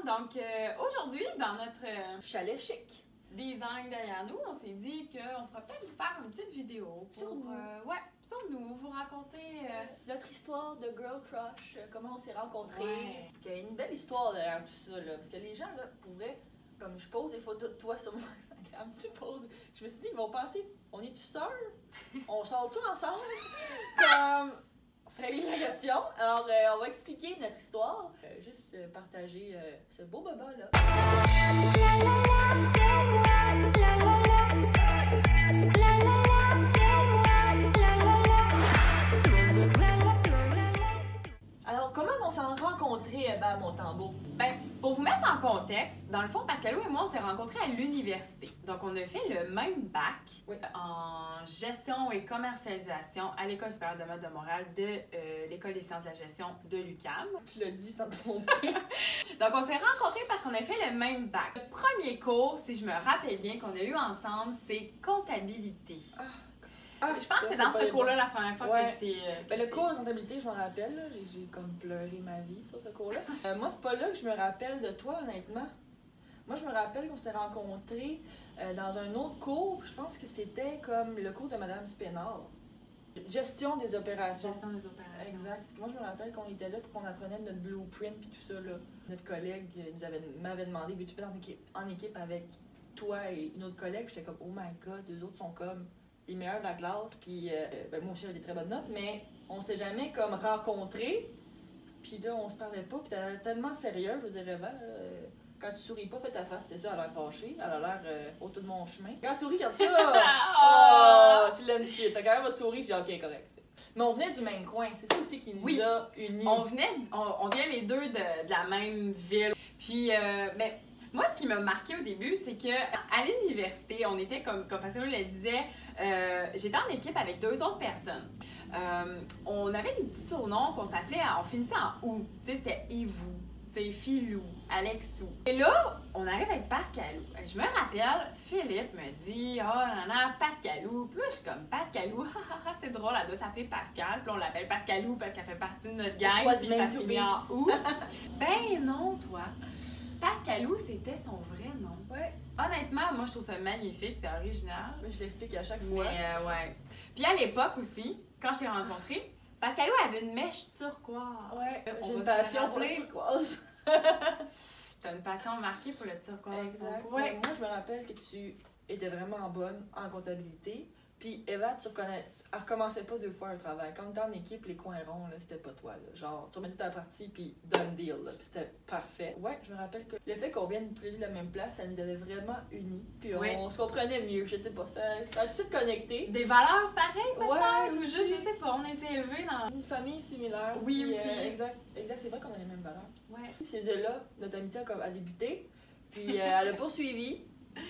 monde! Donc aujourd'hui, dans notre chalet chic design derrière nous, on s'est dit qu'on pourrait peut-être vous faire une petite vidéo pour, sur nous. Sur nous, vous raconter notre histoire de girl crush, comment on s'est rencontrés. Ouais. Parce qu'il y a une belle histoire derrière tout ça, là. Parce que les gens, là, pourraient, comme je pose des photos de toi sur mon Instagram, tu poses. Je me suis dit, ils vont penser, on est-tu sœurs? On sort-tu ensemble? Comme. Fait la question. Alors, on va expliquer notre histoire. Juste partager ce beau baba-là. Alors, comment on s'en rencontrés, Eva Montembeault? Ben, pour vous mettre en contexte, dans le fond, Pascalou et moi, on s'est rencontrés à l'université. Donc, on a fait le même bac en gestion et commercialisation à l'École supérieure de mode de Montréal de l'École des sciences de la gestion de l'UQAM. Tu l'as dit sans te tromper. Donc, on s'est rencontrés parce qu'on a fait le même bac. Le premier cours, si je me rappelle bien, qu'on a eu ensemble, c'est comptabilité. Je pense que c'est dans ce cours-là la première fois que j'étais. Le cours de comptabilité, je m'en rappelle, j'ai comme pleuré ma vie sur ce cours-là. Moi, c'est pas là que je me rappelle de toi, honnêtement. Moi, je me rappelle qu'on s'était rencontrés dans un autre cours, je pense que c'était comme le cours de Madame Spénard. Gestion des opérations. Gestion des opérations. Exact. Moi, je me rappelle qu'on était là et qu'on apprenait notre blueprint puis tout ça, là. Notre collègue m'avait demandé, veux-tu être en équipe avec toi et une autre collègue? J'étais comme, oh my god, les autres sont comme les meilleurs de la classe, puis moi aussi j'avais des très bonnes notes, mais on s'était jamais comme rencontrés, puis là on se parlait pas, puis t'as l'air tellement sérieux, je vous dirais, quand tu souris pas, fais ta face, c'était ça, elle a l'air fâchée, elle a l'air autour de mon chemin. Quand elle sourit, regarde ça! Tu l'aimes si, t'as quand même souri, j'ai dit ok, correct. Mais on venait du même coin, c'est ça aussi qui nous a unis. On vient les deux de la même ville, puis ben, moi, ce qui m'a marqué au début, c'est que à l'université, on était comme Pascalou le disait, j'étais en équipe avec deux autres personnes. On avait des petits surnoms qu'on s'appelait, on finissait en ou. Tu sais, c'était Yvou, c'est Philou, Alexou. Et là, on arrive avec Pascalou. Je me rappelle, Philippe me dit, Pascalou. Puis là, je suis comme Pascalou, c'est drôle, elle doit s'appeler Pascal. Puis on l'appelle Pascalou parce qu'elle fait partie de notre gang. Puis ça finit en ou. Ben non, toi. Pascalou, c'était son vrai nom. Ouais. Honnêtement, moi, je trouve ça magnifique, c'est original. Mais je l'explique à chaque fois. Mais ouais. Puis à l'époque aussi, quand je t'ai rencontrée, Pascalou avait une mèche turquoise. Ouais, j'ai une passion pour le turquoise. T'as une passion marquée pour le turquoise. Exact. Donc, ouais. Moi, je me rappelle que tu étais vraiment bonne en comptabilité. Puis Eva, elle recommençait pas deux fois un travail. Quand on était en équipe, les coins ronds, là, c'était pas toi. Là. Genre, tu remettais ta partie, puis done deal. Là, puis c'était parfait. Ouais, je me rappelle que le fait qu'on vienne tous les deux de la même place, ça nous avait vraiment unis. Puis on se comprenait mieux, je sais pas. C'était tout de suite connecté. Des valeurs pareilles, peut-être, ou aussi. juste, je sais pas, on a été élevés dans une famille similaire. Oui, puis, aussi. Exact, c'est vrai qu'on a les mêmes valeurs. Ouais. Puis c'est de là, notre amitié a débuté. Puis elle a poursuivi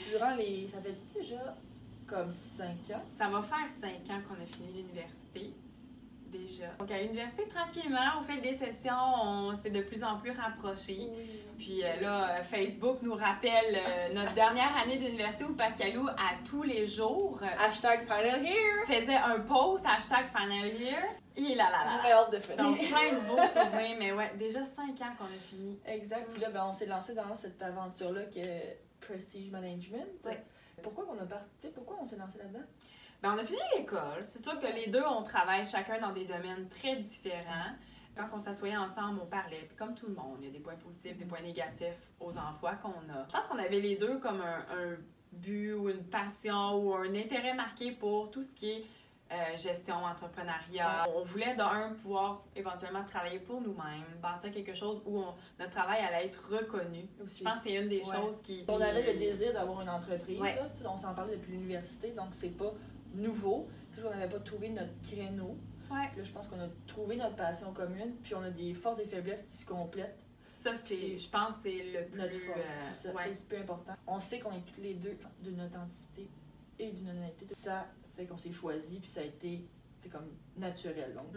durant les. Ça fait déjà comme 5 ans. Ça va faire 5 ans qu'on a fini l'université, déjà. Donc à l'université, tranquillement, on fait des sessions, on s'est de plus en plus rapprochés. Oui. Puis là, Facebook nous rappelle notre dernière année d'université où Pascalou, à tous les jours, Hashtag Final Year! faisait un post, hashtag Final Year. Et là. J'avais hâte de finir. Donc plein de beaux souvenirs, mais ouais, déjà 5 ans qu'on a fini. Exact. Puis là, on s'est lancé dans cette aventure-là qui est Prestige Management. Ouais. Pourquoi on s'est lancé là-dedans? Ben, on a fini l'école. C'est sûr que les deux, on travaille chacun dans des domaines très différents. Quand on s'assoyait ensemble, on parlait. Puis comme tout le monde, il y a des points positifs, des points négatifs aux emplois qu'on a. Je pense qu'on avait les deux comme un but ou une passion ou un intérêt marqué pour tout ce qui est gestion, entrepreneuriat. On voulait pouvoir éventuellement travailler pour nous-mêmes, bâtir quelque chose où notre travail allait être reconnu. Aussi. Je pense que c'est une des choses qui... On avait le désir d'avoir une entreprise, là, on s'en parlait depuis l'université, donc c'est pas nouveau. C'est juste qu'on n'avait pas trouvé notre créneau. Ouais. Puis là, je pense qu'on a trouvé notre passion commune, puis on a des forces et faiblesses qui se complètent. Ça, je pense que c'est le plus... Notre force, c'est le plus important. On sait qu'on est toutes les deux d'une authenticité et d'une honnêteté. Ça fait qu'on s'est choisi, puis ça a été, c'est comme naturel. Donc,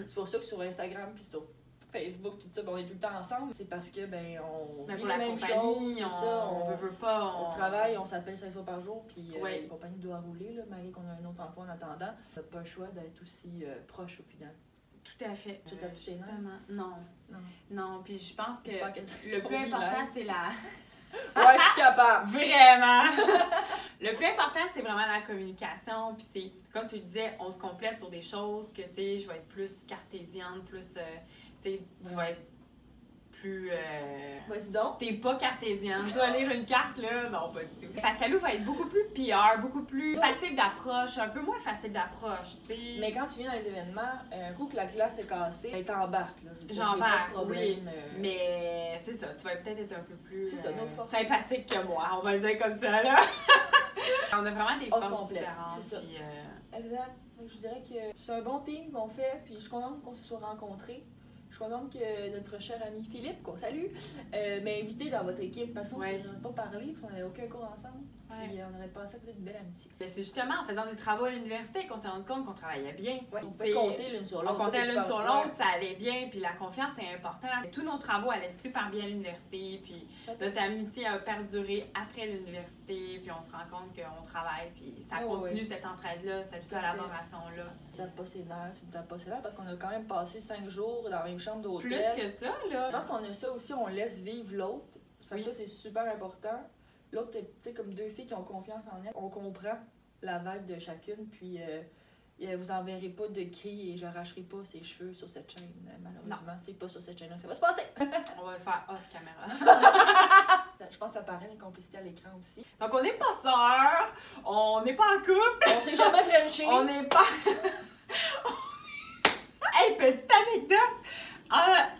c'est pour ça que sur Instagram, puis sur Facebook, tout ça, on est tout le temps ensemble. C'est parce que, on vit les mêmes choses, c'est ça. On veut pas... On travaille, on s'appelle 5 fois par jour, puis la compagnie doit rouler, là, malgré qu'on a un autre emploi en attendant. On n'a pas le choix d'être aussi proche au final. Tout Tout à fait. Tu t'as touché, justement. Non. Non. Non, puis je pense que J'espère le plus important, c'est la... Ouais, je suis capable. Vraiment! Le plus important, c'est vraiment la communication. Puis c'est, comme tu le disais, on se complète sur des choses que, tu sais, je vais être plus cartésienne, plus, tu sais, tu vas être plus... Vas-y donc. T'es pas cartésienne. Toi, lire une carte, là, non, pas du tout. Pascalou va être beaucoup plus PR, beaucoup plus facile d'approche, un peu moins facile d'approche, tu sais. Mais quand tu viens dans les événements, un coup que la glace est cassée, ben, t'embarques, là. J'embarque, oui. Mais c'est ça, tu vas peut-être être un peu plus sympathique que moi, on va le dire comme ça, là. On a vraiment des forces différentes. C'est ça. Puis, Exact. Je dirais que c'est un bon team qu'on fait, puis je suis contente qu'on se soit rencontrés. Je suis contente que notre cher ami Philippe, qu'on salue, m'a invité dans votre équipe. Parce qu'on ne s'est pas parlé, parce qu'on n'avait aucun cours ensemble. Puis on aurait passé à côté d'une belle amitié. C'est justement en faisant des travaux à l'université qu'on s'est rendu compte qu'on travaillait bien. Ouais, on peut compter l'une sur l'autre. On comptait l'une sur l'autre, ça allait bien, puis la confiance est importante. Tous nos travaux allaient super bien à l'université, puis notre amitié a perduré après l'université, puis on se rend compte qu'on travaille, puis ça continue cette entraide-là, cette collaboration-là. Tu ne tapes pas ses nerfs, tu ne tapes pas ses nerfs, parce qu'on a quand même passé 5 jours dans la même chambre d'hôtel. Plus que ça, là. Je pense qu'on a ça aussi, on laisse vivre l'autre. Fait que ça, c'est super important. L'autre, tu sais, comme deux filles qui ont confiance en elles. On comprend la vibe de chacune, puis vous enverrez pas de cris et j'arracherai pas ses cheveux sur cette chaîne. Malheureusement, c'est pas sur cette chaîne-là que ça va se passer. On va le faire off caméra. Je pense que ça paraît une complicité à l'écran aussi. Donc, on n'est pas sœurs, on n'est pas en couple. On s'est jamais frenché. On n'est pas... Hey, petite anecdote!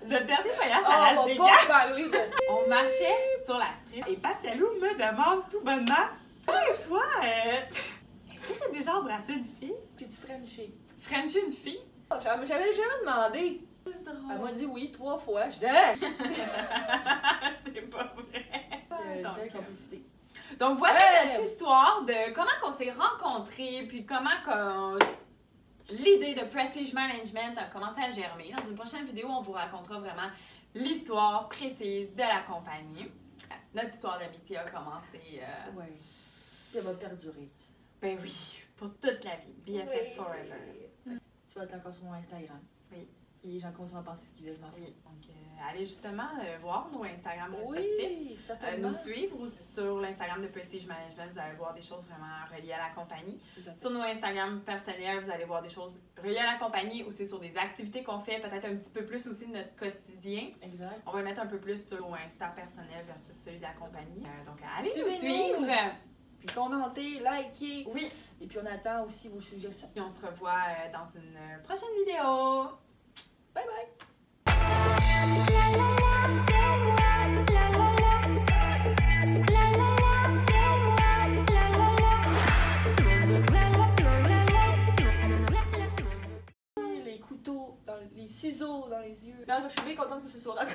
Le dernier voyage à Las Vegas, on marchait sur la street et Pascalou me demande tout bonnement: hey, toi, est-ce que t'as déjà embrassé une fille? J'ai dit Frenché. Frenché une fille? J'avais jamais demandé. C'est drôle. Elle m'a dit oui 3 fois. Je dis hey! C'est pas vrai. Belle complicité. Donc voici notre histoire de comment on s'est rencontrés, puis comment l'idée de Prestige Management a commencé à germer. Dans une prochaine vidéo, on vous racontera vraiment l'histoire précise de la compagnie. Notre histoire d'amitié a commencé... Oui. Elle va perdurer. Ben oui, pour toute la vie. BFF Forever. Tu vas être encore sur mon Instagram. Oui. Et les gens continuent à penser ce qu'ils veulent, m'en oui. Donc, allez justement voir nos Instagrams respectifs. Oui, certainement. Nous suivre sur l'Instagram de Prestige Management. Vous allez voir des choses vraiment reliées à la compagnie. Sur nos Instagrams personnels, vous allez voir des choses reliées à la compagnie, aussi sur des activités qu'on fait, peut-être un petit peu plus aussi de notre quotidien. Exact. On va le mettre un peu plus sur nos Insta personnels versus celui de la compagnie. Donc, allez nous suivre! Puis commentez, likez. Oui. Et puis on attend aussi vos suggestions. Puis on se revoit dans une prochaine vidéo. Bye bye! Les couteaux, les ciseaux dans les yeux. Non, je suis bien contente que ce soit là.